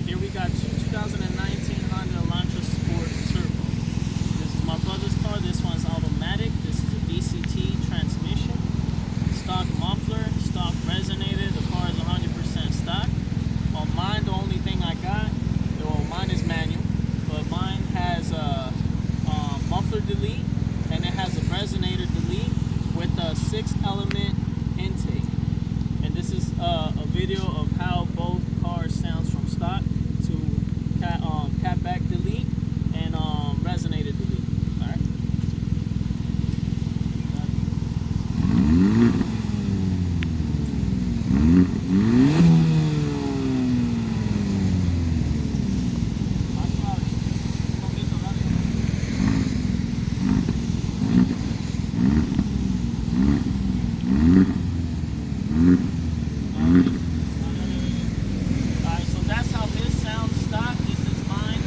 Here we got 2019 Hyundai Elantra Sport Turbo. This is my brother's car. This one's automatic. This is a DCT transmission. Stock muffler, stock resonator. The car is 100% stock. On mine, the only thing I got, well, mine is manual, but mine has a muffler delete, and it has a resonator delete with a SxthElement Intake. And this is a video of how both cars sounds from stock to Catback delete and resonator delete. All right. Alright, so that's how his sounds stock. This is mine.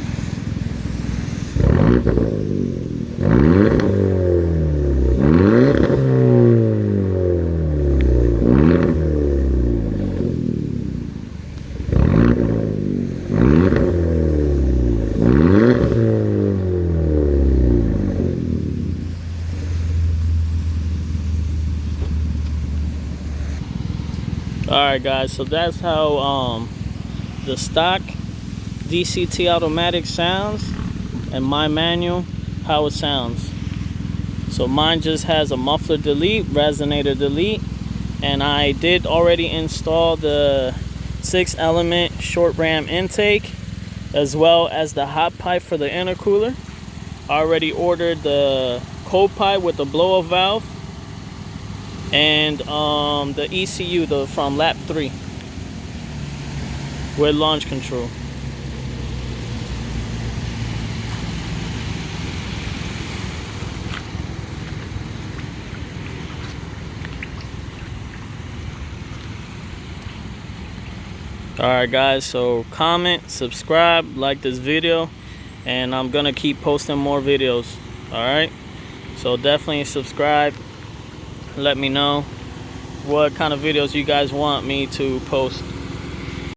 Alright guys, so that's how the stock DCT automatic sounds, and my manual how it sounds. So mine just has a muffler delete, resonator delete, and I did already install the SxthElement short ram intake as well as the Hotpipe for the intercooler. I already ordered the Coldpipe with the blow-off valve and the ECU from Lap3 with launch control. Alright guys, so comment, subscribe, like this video, and I'm gonna keep posting more videos. Alright, so definitely subscribe. Let me know what kind of videos you guys want me to post.